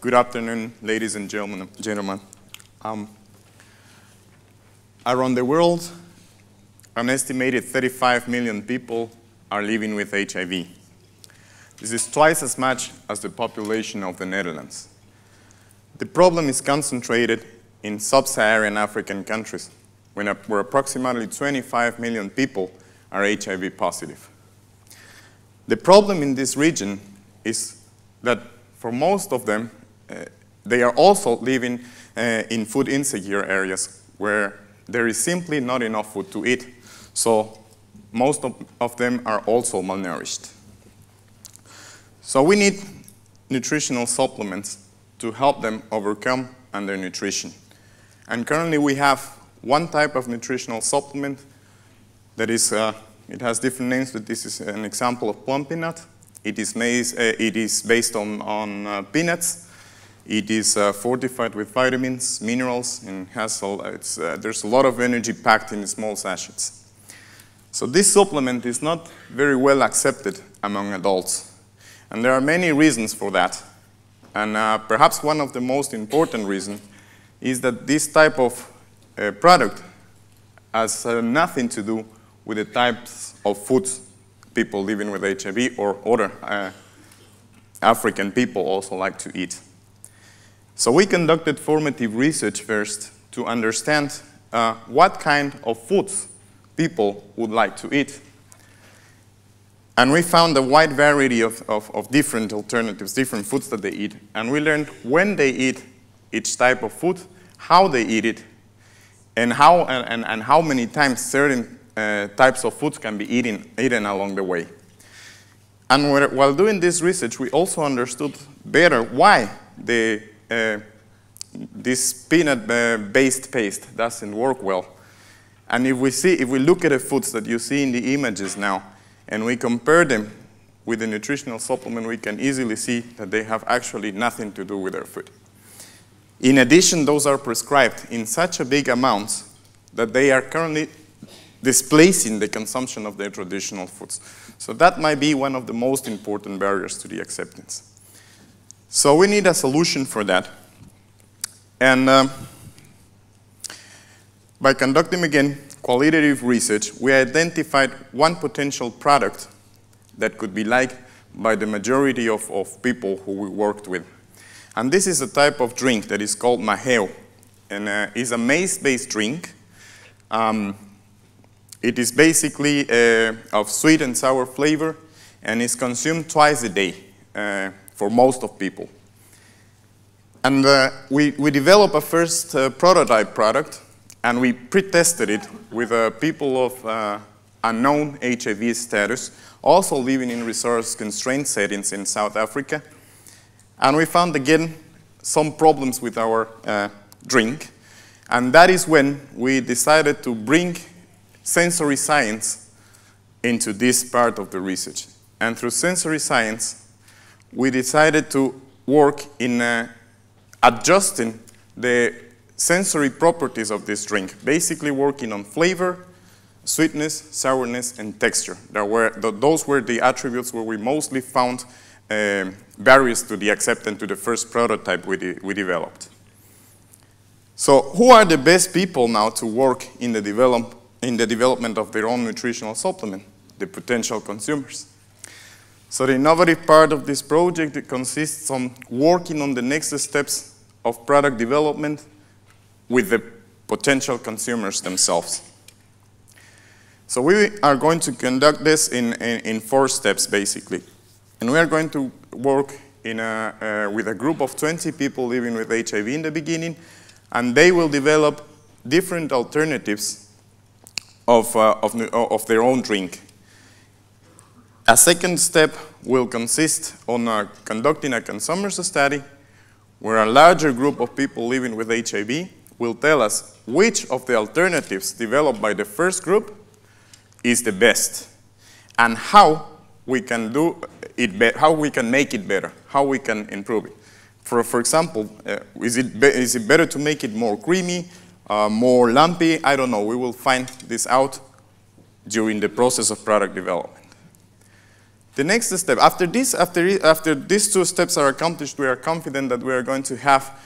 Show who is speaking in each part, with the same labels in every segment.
Speaker 1: Good afternoon, ladies and gentlemen. Around the world, an estimated 35 million people are living with HIV. This is twice as much as the population of the Netherlands. The problem is concentrated in sub-Saharan African countries, where approximately 25 million people are HIV positive. The problem in this region is that for most of them, they are also living in food insecure areas where there is simply not enough food to eat. So most of them are also malnourished. So we need nutritional supplements to help them overcome undernutrition. And currently we have one type of nutritional supplement that is, it has different names, but this is an example of plum peanut. It is based on peanuts. It is fortified with vitamins, minerals, and there's a lot of energy packed in small sachets. So this supplement is not very well accepted among adults. And there are many reasons for that. And perhaps one of the most important reasons is that this type of product has nothing to do with the types of foods people living with HIV or other African people also like to eat. So we conducted formative research first to understand what kind of foods people would like to eat. And we found a wide variety of different alternatives, different foods that they eat. And we learned when they eat each type of food, how they eat it, and how many times certain types of foods can be eaten along the way. And while doing this research, we also understood better why this peanut-based paste doesn't work well. And if we look at the foods that you see in the images now, and we compare them with the nutritional supplement, we can easily see that they have actually nothing to do with their food. In addition, those are prescribed in such a big amounts that they are currently displacing the consumption of their traditional foods. So that might be one of the most important barriers to the acceptance. So we need a solution for that. And by conducting, again, qualitative research, we identified one potential product that could be liked by the majority of people who we worked with. And this is a type of drink that is called maheu, and is a maize-based drink. It is basically of sweet and sour flavor, and is consumed twice a day for most of people. And we developed a first prototype product, and we pre-tested it with people of unknown HIV status, also living in resource-constrained settings in South Africa. And we found, again, some problems with our drink. And that is when we decided to bring sensory science into this part of the research. And through sensory science, we decided to work in adjusting the sensory properties of this drink, basically working on flavor, sweetness, sourness, and texture. Those were the attributes where we mostly found barriers to the acceptance to the first prototype we developed. So who are the best people now to work in the development of their own nutritional supplement? The potential consumers. So the innovative part of this project consists on working on the next steps of product development with the potential consumers themselves. So we are going to conduct this in 4 steps, basically. And we are going to work with a group of 20 people living with HIV in the beginning, and they will develop different alternatives of their own drink. A second step will consist on conducting a consumers study where a larger group of people living with HIV will tell us which of the alternatives developed by the first group is the best and how we can do it, how we can make it better, how we can improve it. For example, is it better to make it more creamy, more lumpy? I don't know. We will find this out during the process of product development. The next step, after these two steps are accomplished, we are confident that we are going to have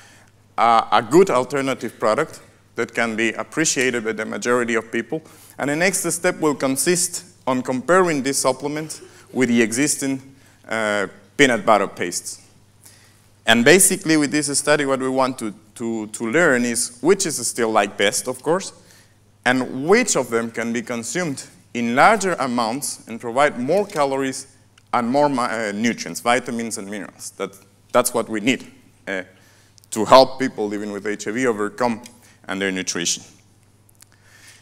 Speaker 1: a good alternative product that can be appreciated by the majority of people. And the next step will consist on comparing this supplement with the existing peanut butter pastes. And basically with this study, what we want to learn is which is still like best, of course, and which of them can be consumed in larger amounts and provide more calories and more nutrients, vitamins and minerals. That's what we need to help people living with HIV overcome their nutrition.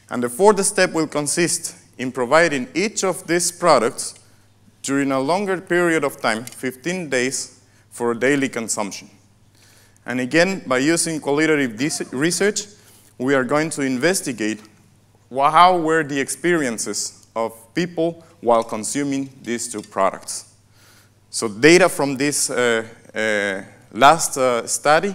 Speaker 1: And the fourth step will consist in providing each of these products during a longer period of time, 15 days, for daily consumption. And again, by using qualitative research, we are going to investigate how were the experiences of people while consuming these two products. So data from this last study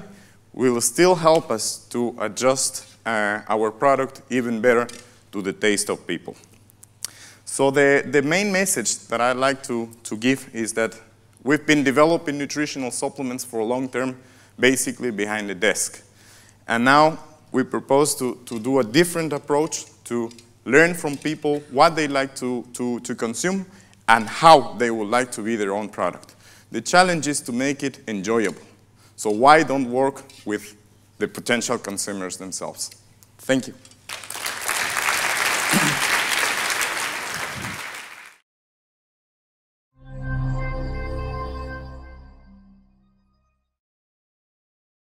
Speaker 1: will still help us to adjust our product even better to the taste of people. So the main message that I'd like to give is that we've been developing nutritional supplements for a long term, basically behind the desk. And now we propose to do a different approach to learn from people what they like to consume and how they would like to be their own product. The challenge is to make it enjoyable. So why don't work with the potential consumers themselves? Thank you.